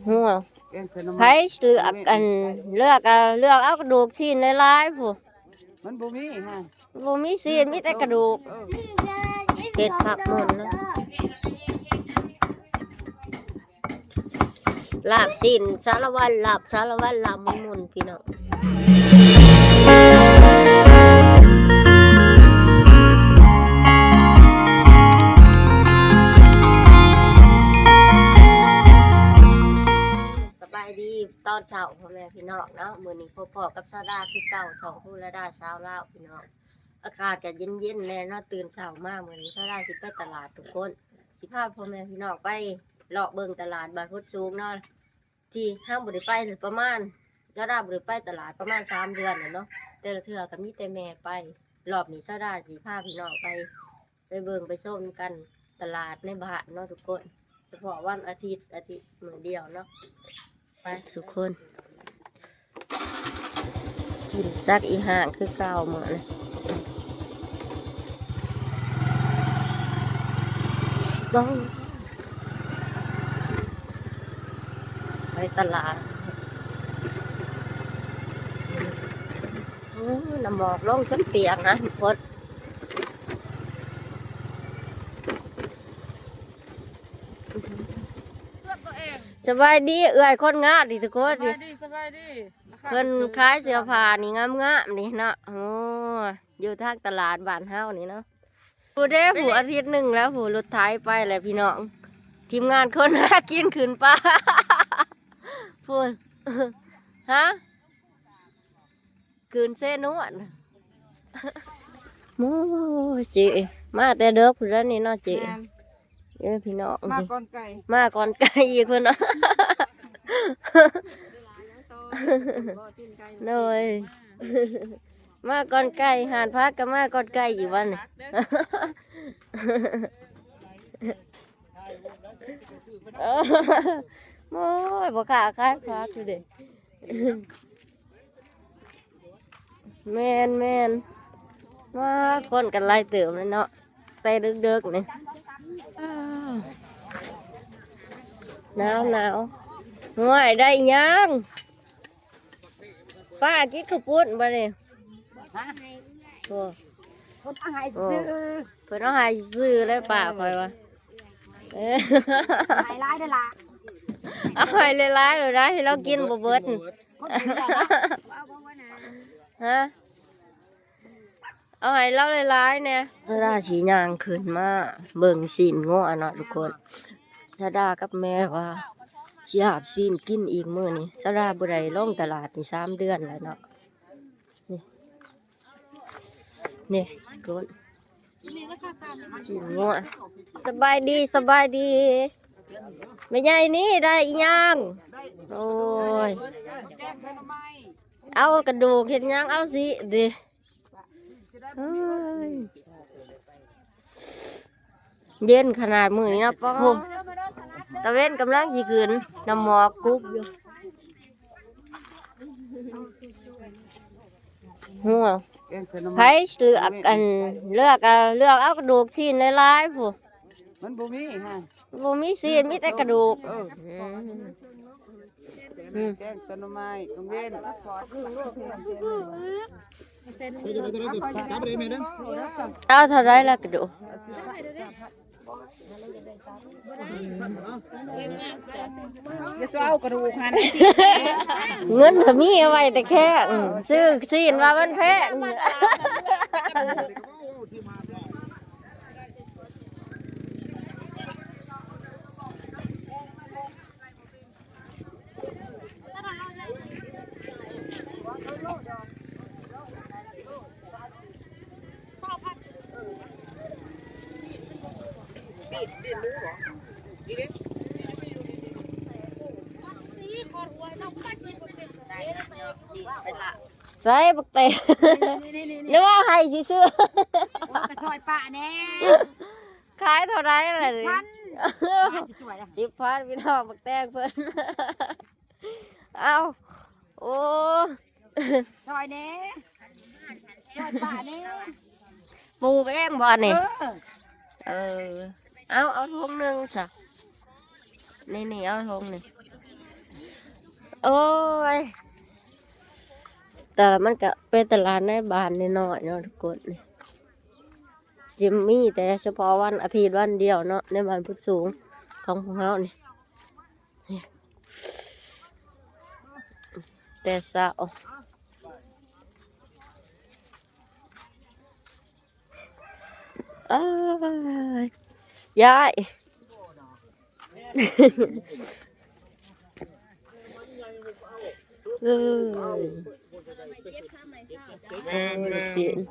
หัวไผเลือกอันเลือกเอากระดูกชิ้นหลายๆผู้มันบ่มีฮะบ่มีชิ้นมีแต่กระดูกเก็ดผักหมดนะลาบชิ้นสารวัตรลาบสารวัตรลาบมุนๆพี่น้องตอนเช้าพ่อแม่พี่น้องเนาะมื้อนี้พ่อกับซาดาคือเก่าสองผู้และดาสาวลาวพี่น้องอากาศก็เย็นๆแน่เนาะตื่นเช้ามามื้อนี้ซาดาสิไปตลาดทุกคนสิพาพ่อแม่พี่น้องไปเลาะเบิ่งตลาดบ้านพุทธสูงเนาะที่ห้างบ่ได้ไปประมาณซาดาบ่ได้ไปตลาดประมาณ3 เดือนแล้วเนาะแต่ละเทื่อก็มีแต่แม่ไปรอบนี้ซาดาสิพาพี่น้องไปเบิ่งไปชมกันตลาดในบ้านเนาะทุกคนเฉพาะวันอาทิตย์มื้อเดียวเนาะไปทุกคนกินจักอีห่างคือเก่าเหมือนบ้องไปตลาดน้ำหมอกลงจนเปียกนะทุกคนสบายดีเอื่อยคนงาดิทุกคนดิสบายดีเพิ่นขายเสื้อผ้านี่งามๆนี่เนาะโอ้อยู่ทางตลาดบ้านเฮานี่เนาะผู้เด้ผู้อาทิตย์หนึ่งแล้วผู้รถไถไปแหละพี่น้องทีมงานคนหากินขึ้นป้าพูนฮะขึ้นเส้นนวดโอ้จีมาแต่เด้อผู้นั้นนี่เนาะจีพี่น้องมาก่อนไก่อีกเพิ่นเนาะเลยมาก่อนไก่หานพักก็มาก่อนไก่อยู่วันโอ้ยบ่ขาขายพักคือเด็กแม่นมาคนกันไล่เติมเลยเนาะแต่ดึกๆนี่หนาวห่วยได้ยังป้ากินข้าวปุ้นบ่เนี่ยโอ้เพิ่นเอาให้ซื้อเลยป้าคอยว่าให้ร้ายได้ละเอาให้หลายๆเลยนะให้เรากินบ่เบิดฮะเอาให้เราหลายๆเนี่ยสดาสีย่างขึ้นมาเบิ่งซีนง้อเนาะทุกคนสดากับแม่ว่าสิหาบซีนกินอีกมื้อนี้สดาบ่ได้ลงตลาดนี่3 เดือนแล้วเนาะนี่ทุกคนซีนง้อสบายดีแม่ใหญ่นี่ได้อีหยังโอ้ยเอากระดูกเห็นยังเอาสิดิเย็นขนาดมือนี้นะป้องตะเว้นกำลังจีขืนน้ำหมอกกุ๊บอยู่หัวไผเลือกอันเลือกเอากระดูกชิ้นหลายๆผู้มันบ่มีฮะบ่มีชิ้นมีแต่กระดูกแกงสนไม้กังเว้นเอาเท่าไรละกระดูกจะเอากระดูกหันเงินถ้ามีเอาไว้แต่แค่ซื้อชิ้นว่ามันแพงใส่บักเตะนึกว่าให้ซื้อกระชอยป่าแน่ขายเท่าไรเลย10,000พี่น้องบักแตงเพิ่นเอาโอ้ชอยแน่ชอยป่าแน่ปลูกเองบ่นี่ เออเอาทงหนึงซะนี่เอาทงนี่โอ้ยแต่มันก็เป็นตลาดในบ้านน้อยๆเนาะทุกคนนี่สิมีแต่เฉพาะวันอาทิตย์วันเดียวเนาะในบ้านพุทธสูงของพวกเรานี่แต่เช้าอ้ายยาย เอ้ย แม่น ลูกศิษย์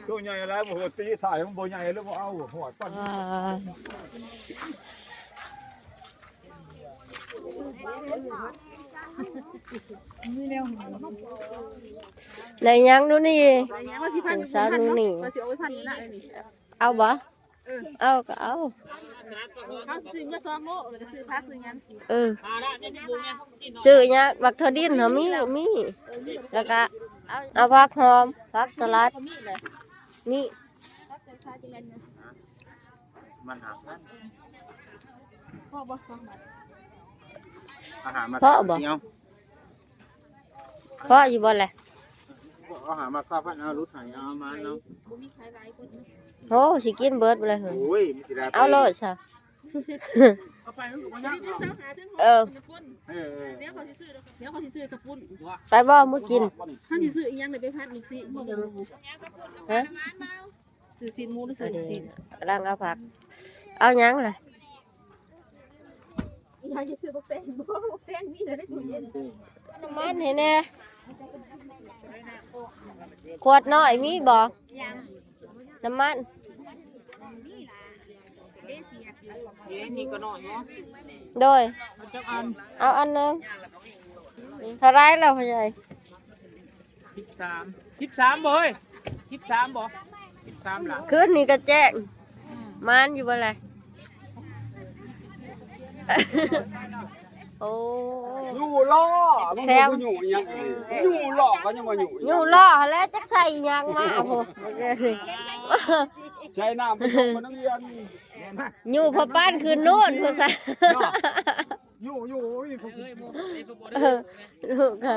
ตัวใหญ่แล้วบ่หัวตีถ่ายมันบ่ใหญ่แล้วบ่เอาหัวปั้น ว้าไหนยังดูนี่ถึงสาวดูนี่เอาบ่เอาก็เอา เขาซื้อมา2 โลแล้วก็ซื้อผักซื้อหยัง เออซื้อเนี้ยบักเทอดินเขามีแล้วก็เอาผักหอมผักสลัดนี่ มันหา พ่อบ่2 บาท อาหารมา เพราะบ่เพราะอยู่บ่แหละ อาหารมาซาพันเอารุดหายเอามาเนาะ บ่มีใครหลายคน โอ้สิกินเบิดไปเลยเหรอ โอ้ยมันสิได้ เอาโลดซะ เอาไปมันก็บ่ยาก มีเสาหาถึง เออ ปุ้น เออ เดี๋ยวเขาสิซื้อเดี๋ยวเขาสิซื้อกระปุ้น ไปบ่มื้อกิน เฮาสิซื้ออีหยังได้ไปพัดลูกศิษย์บ่ได้รู้ ฮะ ซื้อซีนหมูหรือซื้อลูกศิษย์ กำลังเอาผัก เอาหยังเลย อีหยังสิซื้อบ่แป้งบ่แป้งมีแต่ในตู้เย็น น้ำมันเห็นแน่ขวดน้อยมีบ่น้ำมัน นี่ก็น้อยเนาะ โดยเอาอันหนึงเท่าไรแล้วพ่อใหญ่ 13บ่เฮ้ย13บ่13ล่ะ คืนนี้ก็แจ้งมันอยู่บ่แหละ โอ้ อยู่ล่อมันบ่อยู่อีหยังอีกอยู่ล่อก็ยังว่าอยู่ อยู่ล่อแล้วจักใส่หยังมาโอ้โห ใช้น้ำไปลงมานักเรียน อยู่พอป้านคืนนู้นผู้ชาย อยู่มีผู้ ลูกค่ะ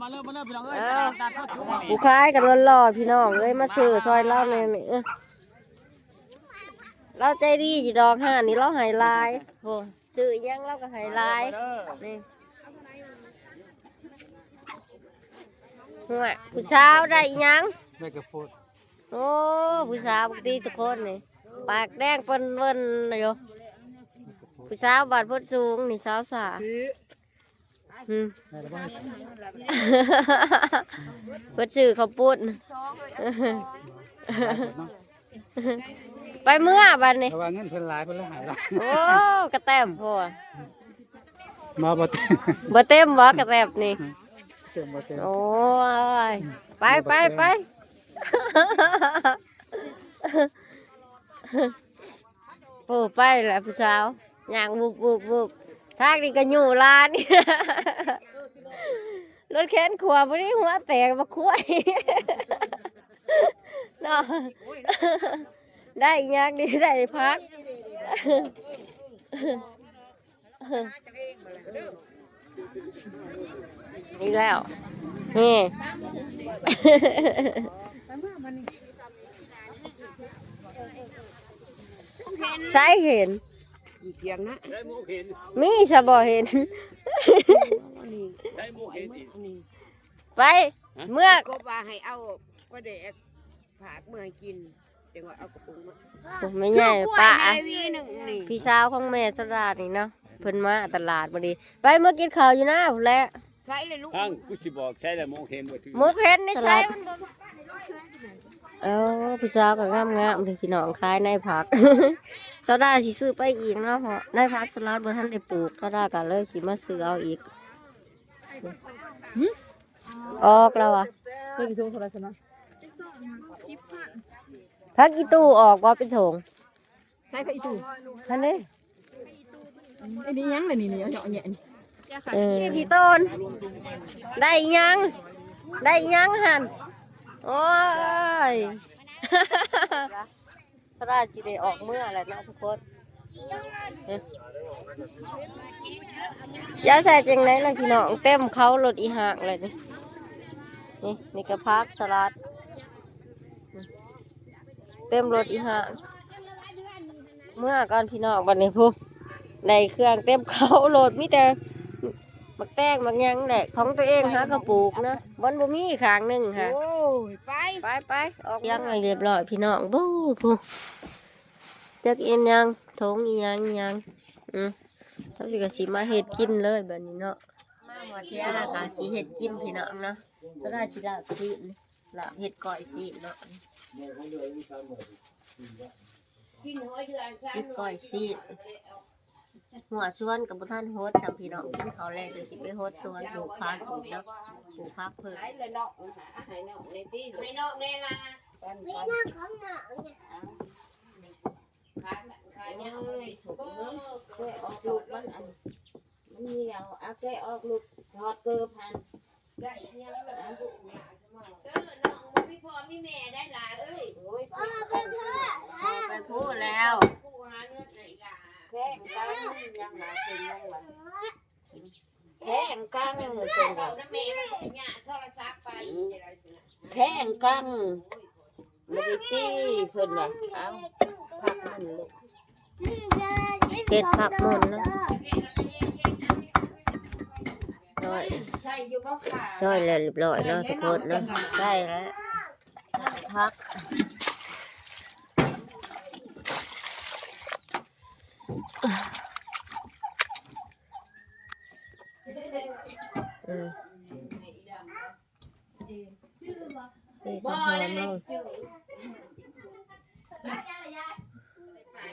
มาเริ่มพี่น้องเอ้ย อ้าว ตัดเข้าชุบ ผู้คล้ายกันหล่อๆพี่น้องเอ้ยมาซื้อซอยเล่าเนี่ยนี่เราใจดีอยู่ดอกห่านี่เราใหายลายโอ้ซื้ออิหยังเราก็ใหายลายนี่หัวผู้สาวได้อิหยัง ได้กระโพด โอ้ผู้สาวปกติทุกคนนี่ปากแดงเปิ้นเปิ้นอยู่ผู้สาวบาดพุดสูงนี่สาวสาอืม เพิ่นซื้อข้าวปุ้นไปเมื่อบัดนี้ แต่ว่าเงินเพิ่นหลายเพิ่นเลยหายละ โอ้กระแตบพ่อ มาบ่ บ่เต็มบ่กระแตบนี่ เต็มบ่เต็ม โอ้ยไปโอ้ไปแหละผู้สาวย่างบุบทางนี้ก็อยู่ร้าน รถเข็นขวบบ่ได้หัวแตกบ่คุ้ย เนาะได้อีหยังดีได้พัก อีกแล้วนี่ ใช่เห็น เกียงนะ มีสะบ่เห็น ไปเมื่อ ก็ว่าให้เอาก็เด็กผากเมื่อกินจังว่าเอากระปุกมา ผมไม่ใหญ่ป้า ให้วีหนึ่งนี่ พี่สาวของแม่สดานี่เนาะเพิ่นมาตลาดพอดีไปเมื่อกินข้าวอยู่นะพุ่นแหละ ใส่เลยลูก ทางกูสิบอกใช้แล้วมองเห็นบ่ถือ หมูเพ็นนี่ใช่เอ้าพี่สาวก็งามๆเลยพี่น้องขายในผัก สดาสิซื้อไปอีกเนาะเพราะในผักสลัดบ่ทันได้ปลูกสดาก็เลยสิมาซื้อเอาอีกออกแล้วอ่ะ เพิ่นสิโทรศัพท์นะ พักอีตู้ออกว่าเป็นถง ใช้พระอีตู ท่านนี่ ไอ้นี่ยังเลยนี่เอาเหยาะแหยะนี่ พี่ต้นได้ยังได้ยังหันโอ้ย ส ราสิได้ออกเมื่อแหละเนาะทุกคนเสียใส่จังไหนล่ะพี่น้องเต็มเขารถอีหากเลยนี่ก็พักสลัดเต็มรถอีหากเมื่อก่อนพี่น้องวันนี้พุ่มในเครื่องเต็มเขารถมีแต่มักแตงมักยังแหละของตัวเองหากระปุกนะบนบ่มีข้างหนึงค่ะ โอ้ยไป ออกยังไงเรียบร้อยพี่น้องบู๊พุ่จักเอ็นยังทงอีหยังเท่าสิกะสิมาเฮ็ดกินเลยแบบนี้เนาะมาหมดเที่ยงกะสิเฮ็ดกินพี่น้องเนาะก็ได้สิลาบซีนลาบเฮ็ดก้อยซีนเนาะเฮ็ดก้อยซีนหัวชวนกับบุท่านโฮสทำพี่น้องกินเขาวแรกเลยสิไปโฮสชวนปลูกพักปลูกเนาะปลูกพักเพิ่ม ให้นอกแน่ล่ะไม่นอกของหนองเนี่ยขายเนี่ยถูกเนาะแกะออกลูกมันมีแล้วเอาแกะออกลูกทอดเกลือพันได้ยังแล้วน้องมีพ่อมีแม่ได้หลายเอ้ยพ่อเป็นเธอ ไปพูดแล้ว ผู้หาเงินไหนล่ะแพงกันยังหลายเป็นยังหลายแพงกันเป็นแบบน้ำแม่มันเป็นหยาโทรศัพท์ไปแพงกันไม่ได้ตีเพิ่นว่ะเอาพักมันลูก เก็ดผักหมดเนาะซอยแล้วเรียบร้อยเนาะทุกคนเนาะใส่แล้วพักนี่ก็หอมเนาะ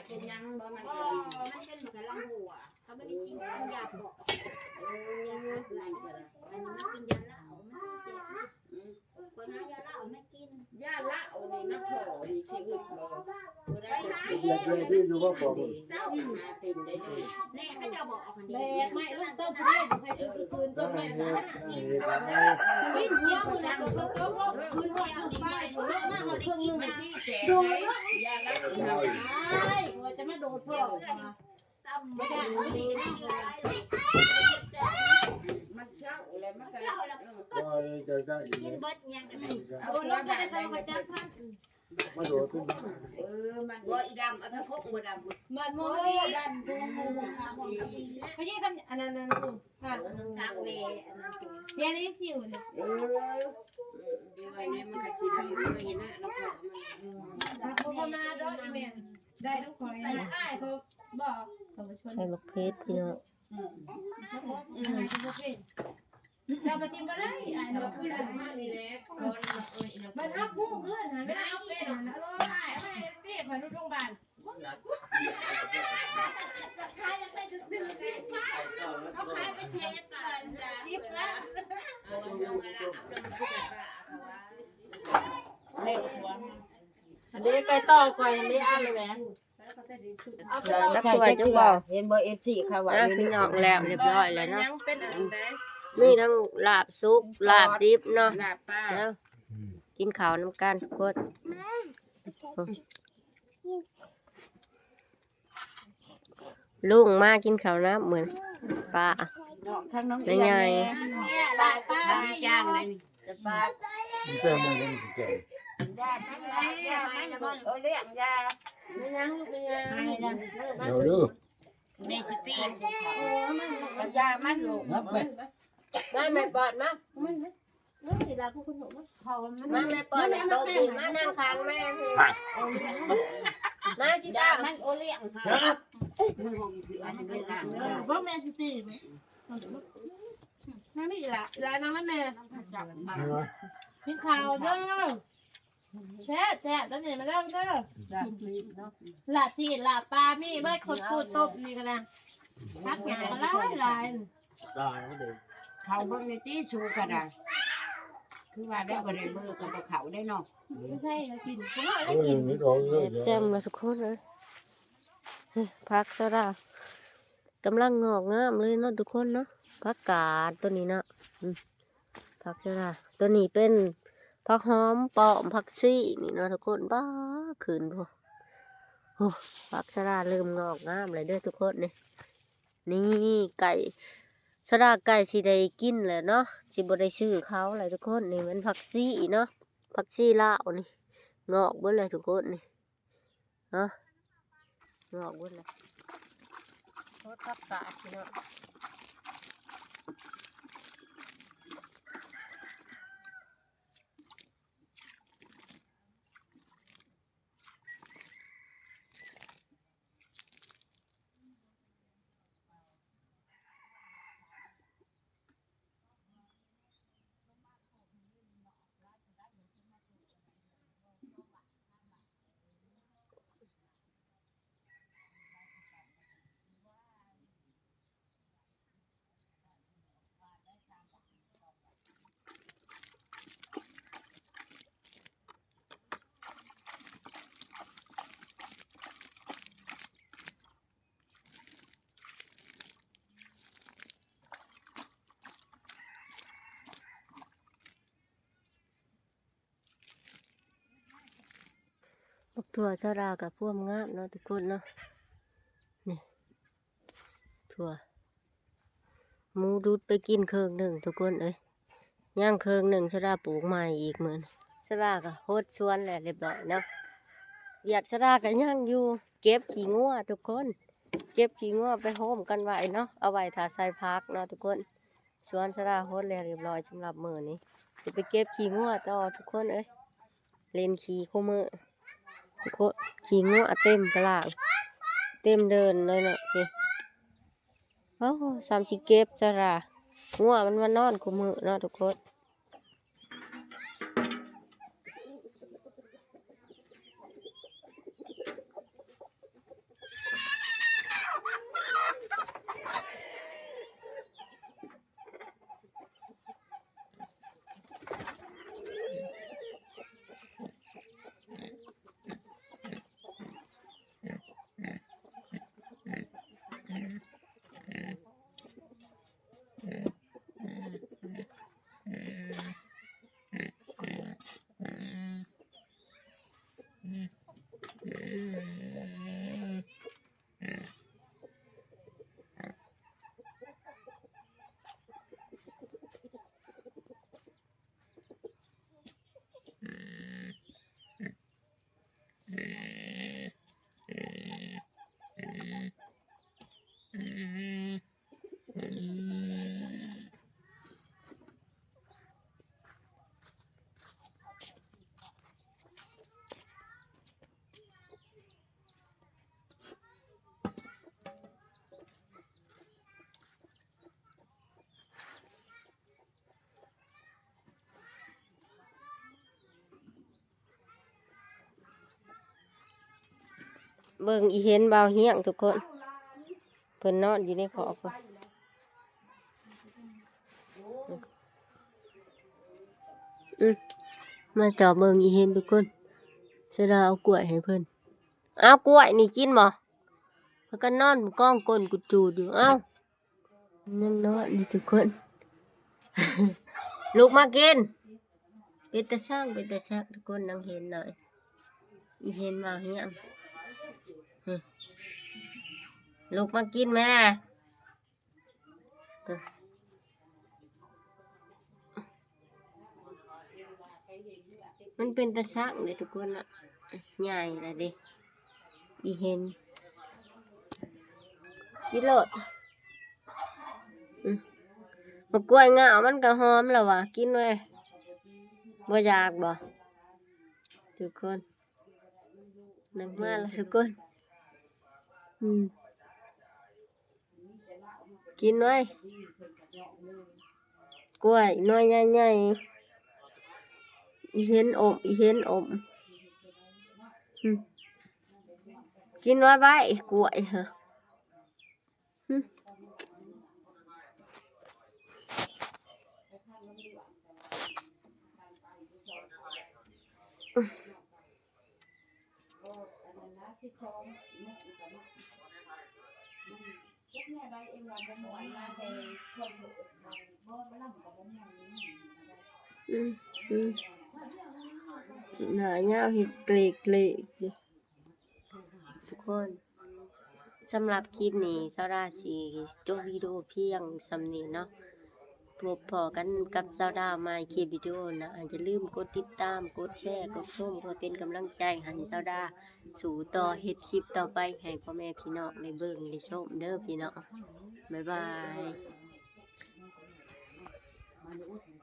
เป็นยังบ่มันเป็นเหมือนกับลำหัวเขาไม่ได้กินยาปอกยังไรกันมันกินยาเหล้าคนหายาเหล้าไม่กินยาเหล้านี่นักโทษนี่ชีวิตบ่ไปหาเองเศร้าหาติ่งได้เลยแน่เขาจะบอกแม่ไม่ลูกต้มเพื่อนให้คืนต้มแม่วิ่งเที่ยวนะตัวคืนไว้เอาไปเสื้อมาเอาเครื่องมือที่แจกยาเหล้าจะมาโดดพ่อมันเช่าแล้วมันเช่าแล้วกินเบิดยังกันเอาแล้วไปต้องมาจับท่านมันบ่อีดำเอาทั้งพกบ่ดำมันโมดำดูเขายี่กันอันนั้นทางเวเฮียนี่สิวเนี่ยดีไว้เนี่ยมันก็สิได้ไม่เห็นหน้าเราขอมันมาดอกอีแม่ได้ต้องคอยนะอ้ายเขาบอก ใส่มะเขือพี่น้อง เราไปกินมาได้อ่ะเราคือเรา มันทับพุ่งขึ้นนะไม่เอาเป็นนะรอได้ไม่เรียกมาดูโรงพยาบาลเขาขายไปเชียร์ป่านชิปแล้วอันนี้ไก่ต่อก่อยอันนี้อ่านเลยแม่ จักสวยจังบ่ เห็นบ่ FC ค่ะว่า พี่น้องแล้วเรียบร้อยแล้วเนาะ ยังเป็นอันใด มีทั้งลาบซุปลาบดิบเนาะ ลาป้า แล้วกินข้าวน้ำกันทุกคนลุงมากินข้าวน้ำเหมือนป้า ทางน้อง เป็นไง ลาป้าจ้างเลยจะป้าเลี้ยงยาไม่ยังลูกไม่ยังแม่สิตียามันลูก มาแม่ปอดมา แล้วเวลาคุณหนูเขามัน มาแม่ปอดแม่โตสิมานั่งข้างแม่มาจิตา มันโอเลี้ยงครับ ว่าแม่สิตีไหมนั่นนี่ล่ะลาน้ำมันแม่กินข้าวเด้อแช่ตอนนี้มาแล้วเด้อลาสิลาปลามีเบิดคนสูตรตบนี่กันนะพักหยาลาย เขาเบิ่งในที่ชูกันอ่ะคือว่าได้บ่ได้มือกับเขาได้เนาะ ไม่ใช่กินผมว่าได้กิน แจ่มเลยทุกคนเลยผักโซดากำลังงอกงามเลยเนาะทุกคนเนาะผักกาดตัวนี้เนาะผักโซดาตัวนี้เป็นผักหอมปอมผักซี่นี่เนาะทุกคนบ้าขืนพอ อ้ผักสะระเริ่มงอกงามเลยเด้อทุกคนนี่ไก่สะระไก่สิได้กินแหละเนาะสิบ่ได้ซื้อเขาเลยทุกคนนี่มันผักชีเนาะผักชีลาวนี่งอกเบิดเลยทุกคนนี่เนาะงอกเบิดเลยโคตรผักกาดเนาะ บักถั่วชะรากับพวกงามเนาะทุกคนเนาะนี่ถั่วหมูดูดไปกินเครื่องหนึ่งทุกคนเอ้ยย่างเครื่องหนึ่งชะราปลูกใหม่อีกเหมือนชะรากับโฮดชวนแหละเรียบร้อยเนาะอยากชะรากับย่างอยู่เก็บขี้งัวทุกคนเก็บขี้งัวไปโฮมกันไว้เนาะเอาไว้ถ้าใส่พักเนาะทุกคนสวนชะราโฮดแล้วเรียบร้อยสำหรับมื้อนี้จะไปเก็บขี้งัวต่อทุกคนเอ้ยเล่นขี้คู่มือทุกคนขี้งัวเต็มตลาดเต็มเดินเลยเนาะนี่โอ้สามสิเก็บชะรางัวมันมานอนคู่มือเนาะทุกคน เบิ่งอีเห็นเบาเฮียงทุกคนเพิ่นนอนอยู่ในขอบเพิ่นมาจอบเบิ่งอีเห็นทุกคนเสยดาเอากล้วยให้เพิ่นเอากล้วยนี่กินบ่เพิ่นก็นอนก้องก้นกุดจูดอยู่เอ้ายังนอนนี่ทุกคน ลูกมากินเป็นตาช่างทุกคนนังเห็นหน่อยอีเห็นเบาเฮียงลูกมากินแม่มันเป็นตะชักเลยทุกคนอ่ะใหญ่เลยดิอีเห็นกิโลดมะกล้วยงามันก็หอมแล้ววะกินไว้บ่อยากบ่ทุกคนนึกมาแล้วทุกคนกินไว้กล้วยน้อยใหญ่ๆอีเห็นอมกินไว้กล้วยเหรอหน้าเงาเห็ดเกล็ก ทุกคนสำหรับคลิปนี้ซาร่าสิจบวิดีโอเพียงสำนี้เนาะพบพอกันกับซาร่าใหม่คลิปวิดีโอนะอย่าลืมกดติดตามกดแชร์กดชมเพื่อเป็นกำลังใจให้ซาร่าสู่ต่อเฮ็ดคลิปต่อไปให้พ่อแม่พี่น้องได้เบิ่งได้ชมเด้อพี่น้องบ๊ายบาย